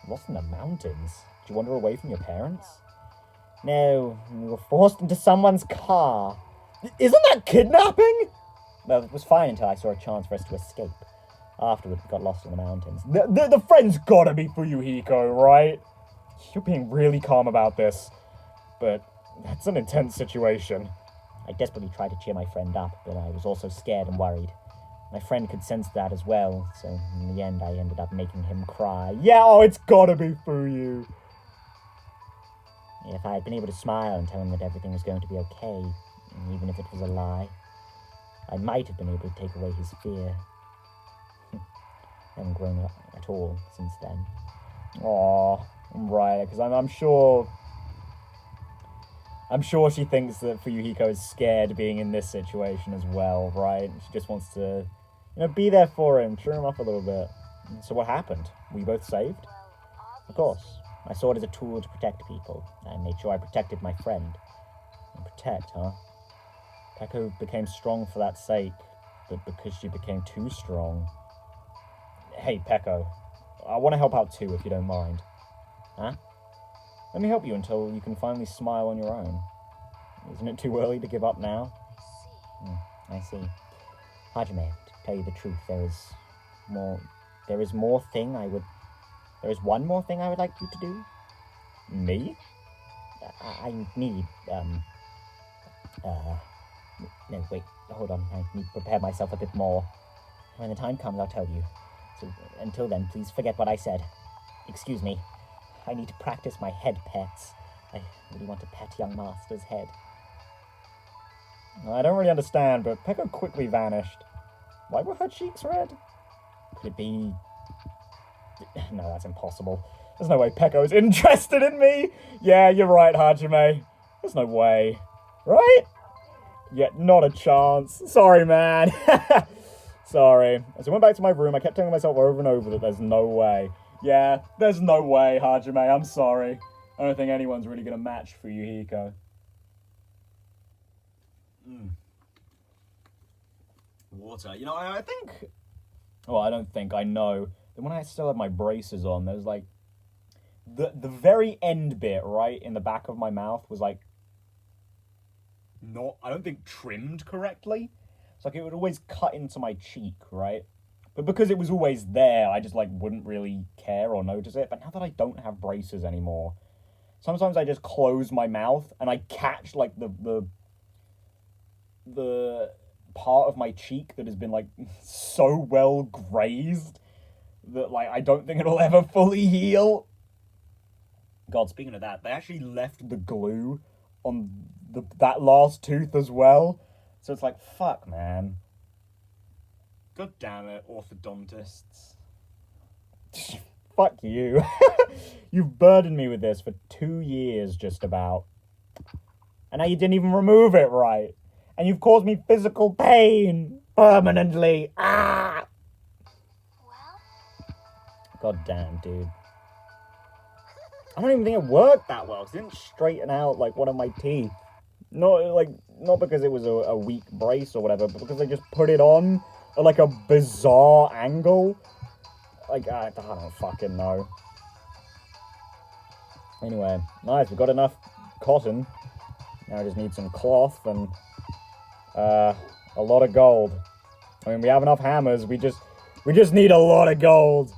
Lost in the mountains? Did you wander away from your parents? No, we were forced into someone's car. Isn't that kidnapping? Well, it was fine until I saw a chance for us to escape. Afterward, we got lost in the mountains. The friend's gotta be Fuyuhiko, right? You're being really calm about this, but that's an intense situation. I desperately tried to cheer my friend up, but I was also scared and worried. My friend could sense that as well, so in the end I ended up making him cry. Yeah, oh, it's gotta be Fuyu. If I had been able to smile and tell him that everything was going to be okay, even if it was a lie, I might have been able to take away his fear. I haven't grown up at all since then. Aw, right, because I'm sure she thinks that Fuyuhiko is scared being in this situation as well, right? She just wants to, be there for him, cheer him up a little bit. So what happened? Were you both saved? Of course. I saw it as a tool to protect people. I made sure I protected my friend. And protect, huh? Peko became strong for that sake, but because she became too strong. Hey, Peko, I want to help out too, if you don't mind. Huh? Let me help you until you can finally smile on your own. Isn't it too early to give up now? I see. Hajime, to tell you the truth, there is one more thing I would like you to do. Me? I need, no, wait, hold on, I need to prepare myself a bit more. When the time comes, I'll tell you. So, until then, please forget what I said. Excuse me. I need to practice my head pets. I really want to pet young master's head. I don't really understand, but Peko quickly vanished. Why were her cheeks red? Could it be... No, that's impossible. There's no way Peko is interested in me! Yeah, you're right, Hajime. There's no way. Right? Yeah, not a chance. Sorry, man. Sorry. As I went back to my room, I kept telling myself over and over that there's no way. Yeah, there's no way, Hajime. I'm sorry. I don't think anyone's really going to match Fuyuhiko. Water. I think... Well, I don't think. I know. That when I still had my braces on, there's like... The very end bit, right, in the back of my mouth was like... Not, I don't think, trimmed correctly. It's like it would always cut into my cheek, right? But because it was always there, I just, wouldn't really care or notice it. But now that I don't have braces anymore, sometimes I just close my mouth and I catch, the part of my cheek that has been, so well grazed that, I don't think it'll ever fully heal. God, speaking of that, they actually left the glue on that last tooth as well. So it's like, fuck, man. God damn it, orthodontists. Fuck you. You've burdened me with this for 2 years, just about. And now you didn't even remove it right. And you've caused me physical pain. Permanently. Ah! Well? God damn, dude. I don't even think it worked that well, 'cause it didn't straighten out, one of my teeth. Not because it was a weak brace or whatever, but because I just put it on at, a bizarre angle. I don't fucking know. Anyway, nice, we've got enough cotton. Now I just need some cloth and, a lot of gold. I mean, we have enough hammers, we just need a lot of gold.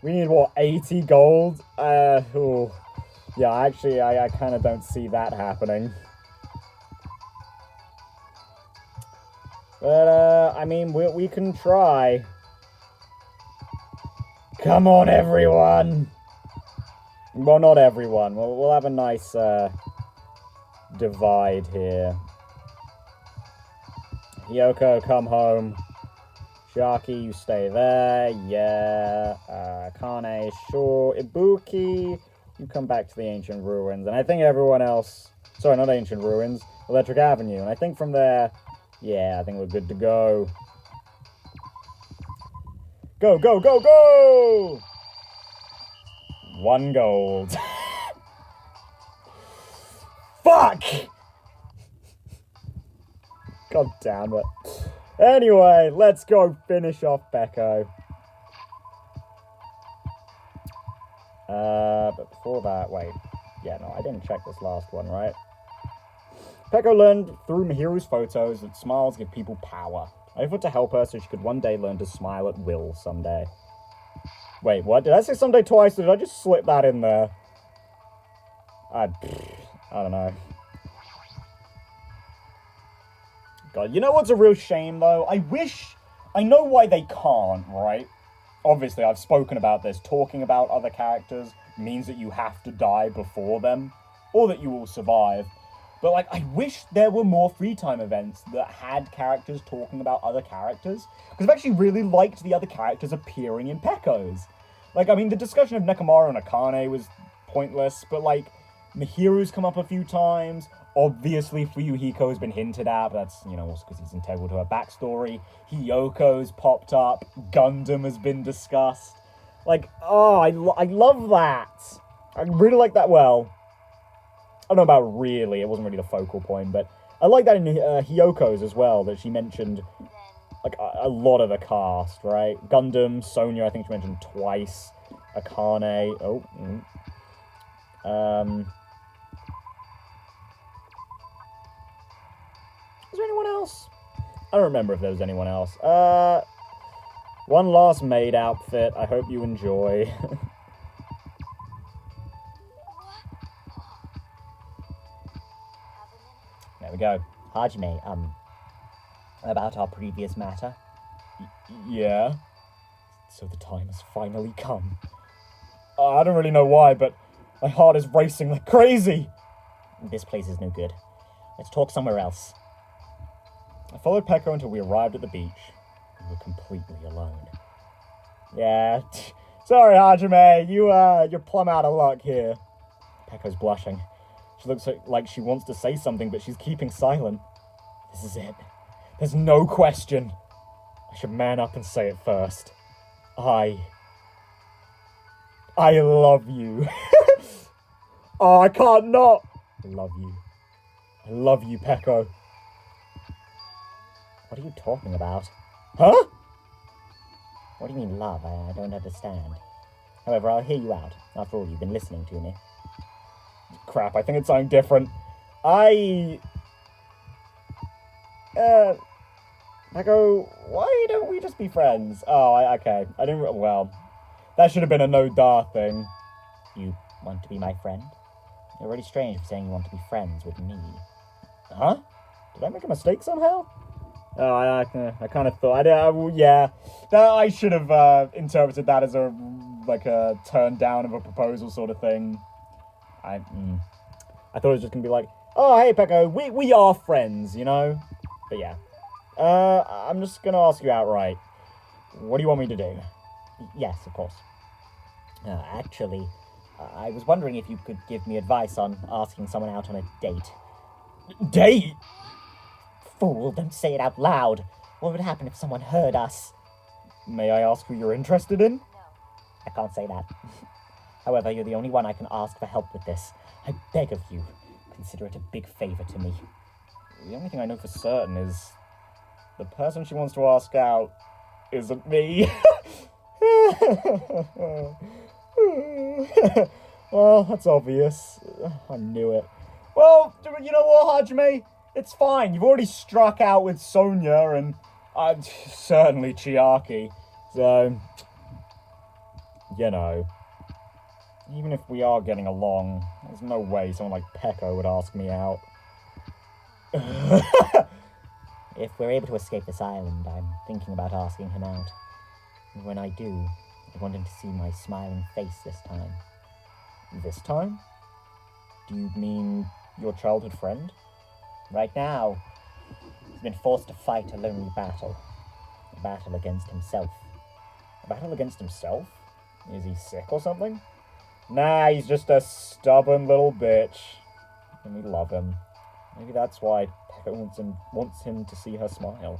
We need, 80 gold? Ooh. Yeah, actually, I kind of don't see that happening. But, I mean, we can try. Come on, everyone! Well, not everyone. We'll have a nice, divide here. Hiyoko, come home. Chiaki, you stay there. Yeah. Kane, sure. Ibuki, you come back to the ancient ruins. And I think everyone else... Sorry, not ancient ruins. Electric Avenue. And I think from there... Yeah, I think we're good to go. Go, go, go, go! 1 gold. Fuck! God damn it. Anyway, let's go finish off Peko. But before that, wait. Yeah, no, I didn't check this last one, right? Peko learned through Mihiru's photos that smiles give people power. I offered to help her so she could one day learn to smile at will someday. Wait, what? Did I say someday twice? Or did I just slip that in there? I don't know. God, you know what's a real shame, though? I know why they can't, right? Obviously, I've spoken about this. Talking about other characters means that you have to die before them, or that you will survive. But, like, I wish there were more free time events that had characters talking about other characters. Because I've actually really liked the other characters appearing in Peko's. Like, I mean, the discussion of Nekomaru and Akane was pointless, but, like, Mihiru's come up a few times. Obviously, Fuyuhiko has been hinted at, but that's, you know, also because he's integral to her backstory. Hiyoko's popped up. Gundam has been discussed. Like, oh, I love that. I really like that. Well, I don't know about really. It wasn't really the focal point, but I like that in Hiyoko's as well, that she mentioned, like, a lot of the cast, right? Gundam, Sonya, I think she mentioned twice. Akane, is there anyone else? I don't remember if there was anyone else. One last maid outfit. I hope you enjoy. There we go. Hajime, about our previous matter? Yeah? So the time has finally come. I don't really know why, but my heart is racing like crazy. This place is no good. Let's talk somewhere else. I followed Peko until we arrived at the beach. We were completely alone. Yeah, sorry, Hajime. You're plumb out of luck here. Peko's blushing. She looks like she wants to say something, but she's keeping silent. This is it. There's no question. I should man up and say it first. I love you. Oh, I can't not. I love you. I love you, Peko. What are you talking about? Huh? What do you mean, love? I don't understand. However, I'll hear you out. After all, you've been listening to me. Crap, I think it's something different. Peko, why don't we just be friends? Oh, okay. I didn't, well, that should have been a no-da thing. You want to be my friend? You're really strange for saying you want to be friends with me. Huh? Did I make a mistake somehow? Oh, I kind of thought, yeah. I should have interpreted that as a turn down of a proposal sort of thing. I thought it was just going to be like, oh, hey, Peko, we are friends, you know? But yeah. I'm just going to ask you outright. What do you want me to do? Yes, of course. Actually, I was wondering if you could give me advice on asking someone out on a date. Date? Fool, don't say it out loud. What would happen if someone heard us? May I ask who you're interested in? I can't say that. However, you're the only one I can ask for help with this. I beg of you, consider it a big favor to me. The only thing I know for certain is the person she wants to ask out isn't me. Well, that's obvious. I knew it. Well, you know what, Hajime? It's fine. You've already struck out with Sonya and certainly Chiaki. So, you know, even if we are getting along, there's no way someone like Peko would ask me out. If we're able to escape this island, I'm thinking about asking him out. And when I do, I want him to see my smiling face this time. This time? Do you mean your childhood friend? Right now, He's been forced to fight a lonely battle. A battle against himself. A battle against himself? Is he sick or something? Nah, he's just a stubborn little bitch. And we love him. Maybe that's why Peko wants him to see her smile.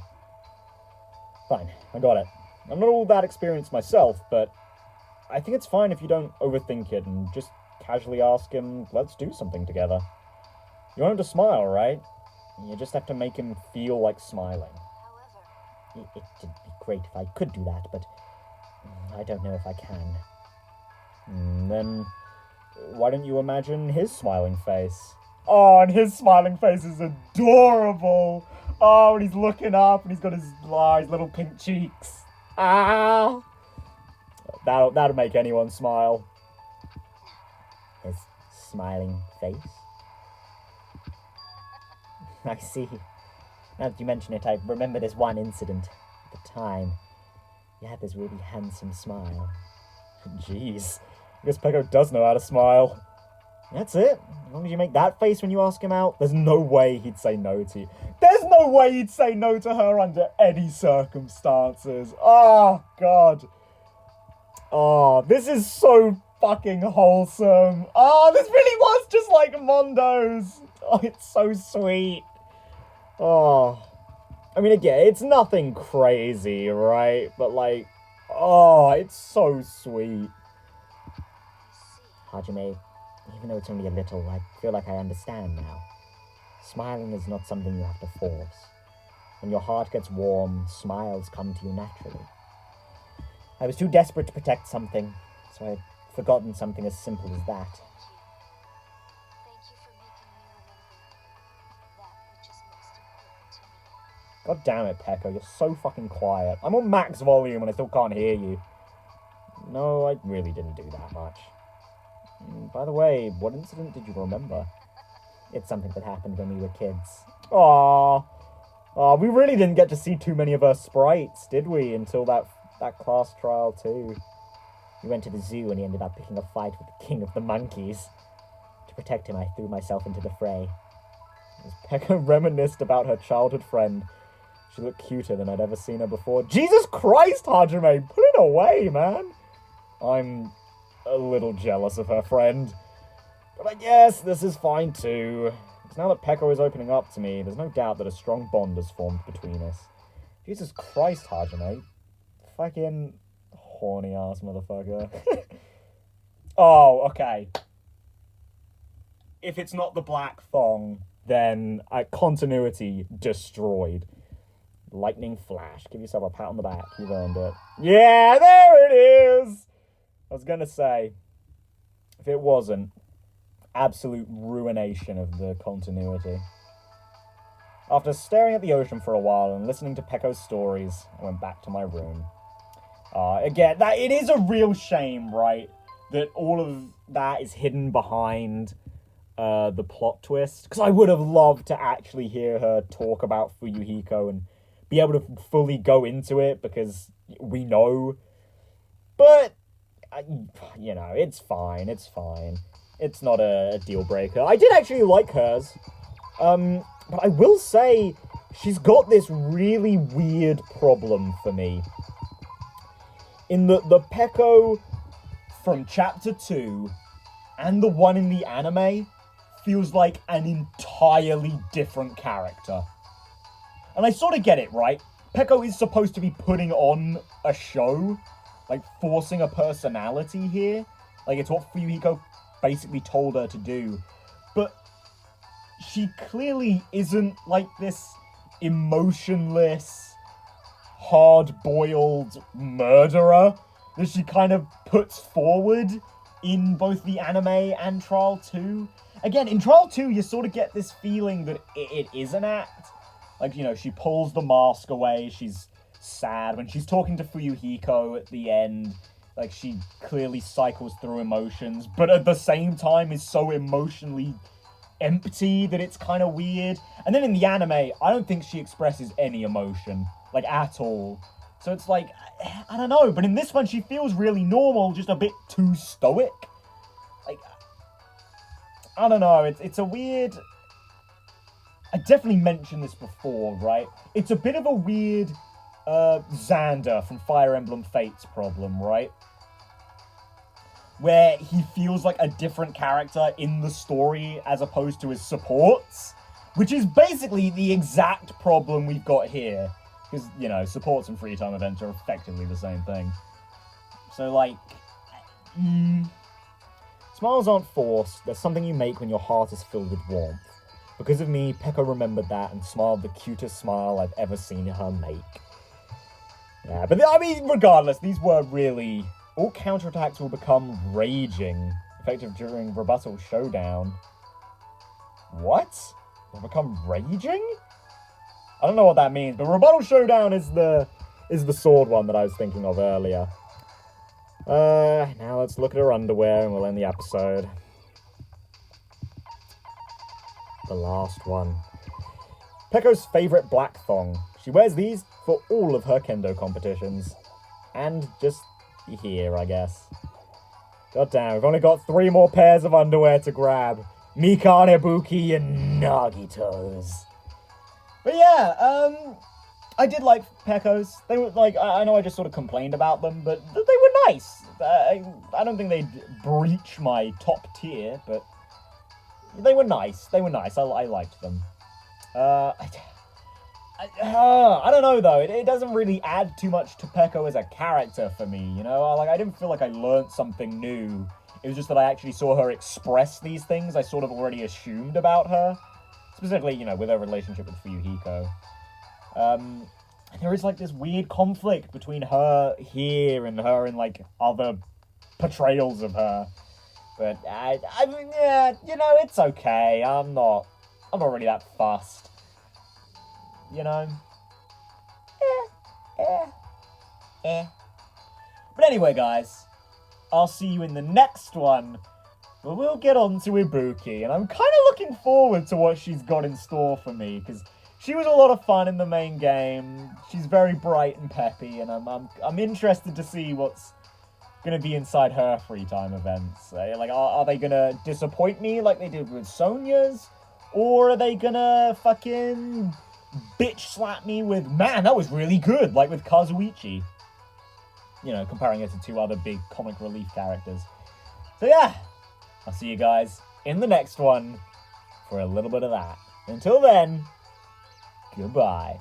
Fine, I got it. I'm not all that experienced myself, but I think it's fine if you don't overthink it and just casually ask him, let's do something together. You want him to smile, right? You just have to make him feel like smiling. However, It'd be great if I could do that, but I don't know if I can. Then why don't you imagine his smiling face? Oh, and his smiling face is adorable. Oh, and he's looking up and he's got his little pink cheeks. Ah! That'll make anyone smile. His smiling face? I see. Now that you mention it, I remember this one incident. At the time, you had this really handsome smile. Jeez. I guess Peko does know how to smile. That's it. As long as you make that face when you ask him out, there's no way he'd say no to you. There's no way he'd say no to her under any circumstances. Oh, God. Oh, this is so fucking wholesome. Oh, this really was just like Mondo's. Oh, it's so sweet. Oh. I mean, again, it's nothing crazy, right? But, like, oh, it's so sweet. Hajime, even though it's only a little, I feel like I understand now. Smiling is not something you have to force. When your heart gets warm, smiles come to you naturally. I was too desperate to protect something, so I had forgotten something as simple as that. thank you for making me remember that which is most important to me. God damn it, Peko, you're so fucking quiet. I'm on max volume and I still can't hear you. No, I really didn't do that much. By the way, what incident did you remember? It's something that happened when we were kids. Aww. Aw, we really didn't get to see too many of her sprites, did we? Until that class trial too. We went to the zoo and he ended up picking a fight with the king of the monkeys. To protect him, I threw myself into the fray. As Peko reminisced about her childhood friend, she looked cuter than I'd ever seen her before. Jesus Christ, Hajime, put it away, man. I'm a little jealous of her friend. But I guess this is fine too. Because now that Peko is opening up to me, there's no doubt that a strong bond has formed between us. Jesus Christ, Hajime. Fucking horny ass motherfucker. Oh, okay. If it's not the black thong, then continuity destroyed. Lightning flash. Give yourself a pat on the back. You've earned it. Yeah, there it is! I was gonna say, if it wasn't, absolute ruination of the continuity. After staring at the ocean for a while and listening to Peko's stories, I went back to my room. Again, it is a real shame, right, that all of that is hidden behind the plot twist. Because I would have loved to actually hear her talk about Fuyuhiko and be able to fully go into it, because we know. But, you know, it's fine. It's not a deal breaker. I did actually like hers. But I will say, she's got this really weird problem for me. In the Peko from Chapter 2 and the one in the anime feels like an entirely different character. And I sort of get it, right? Peko is supposed to be putting on a show, like forcing a personality here. Like, it's what Fuyuhiko basically told her to do. But she clearly isn't like this emotionless, hard-boiled murderer that she kind of puts forward in both the anime and Trial 2. Again, in Trial 2, you sort of get this feeling that it is an act. Like, you know, she pulls the mask away, she's sad. When she's talking to Fuyuhiko at the end, like, she clearly cycles through emotions, but at the same time is so emotionally empty that it's kind of weird. And then in the anime, I don't think she expresses any emotion, like, at all. So it's like, I don't know, but in this one she feels really normal, just a bit too stoic. Like, I don't know, it's a weird... I definitely mentioned this before, right? It's a bit of a weird Xander from Fire Emblem Fates problem, right? Where he feels like a different character in the story as opposed to his supports, which is basically the exact problem we've got here. Because, you know, supports and free time events are effectively the same thing. So, like, smiles aren't forced. They're something you make when your heart is filled with warmth. Because of me, Peko remembered that and smiled the cutest smile I've ever seen her make. Yeah, but I mean, regardless, these were really... All counterattacks will become raging, effective during rebuttal showdown. What? Will become raging? I don't know what that means, but rebuttal showdown is the sword one that I was thinking of earlier. Now let's look at her underwear and we'll end the episode. The last one. Peko's favorite black thong. She wears these for all of her kendo competitions. And just here, I guess. God damn, we've only got 3 more pairs of underwear to grab. Mikan, Ibuki, and Nagito's. But yeah, I did like Peko's. They were like, I know I just sort of complained about them, but they were nice. I don't think they'd breach my top tier, but they were nice. They were nice. I liked them. I don't know though. It doesn't really add too much to Peko as a character for me. You know, like I didn't feel like I learnt something new. It was just that I actually saw her express these things I sort of already assumed about her. Specifically, you know, with her relationship with Fuyuhiko. And there is, like, this weird conflict between her here and her in, like, other portrayals of her. But, I mean, yeah, you know, it's okay. I'm not really that fussed. You know? But anyway, guys, I'll see you in the next one. But we'll get on to Ibuki, and I'm kind of looking forward to what she's got in store for me, because she was a lot of fun in the main game. She's very bright and peppy, and I'm interested to see what's going to be inside her free time events. Like, are they going to disappoint me like they did with Sonya's? Or are they going to fucking bitch slap me with, man, that was really good, like with Kazuichi? You know, comparing it to 2 other big comic relief characters. So yeah, I'll see you guys in the next one for a little bit of that. Until then, goodbye.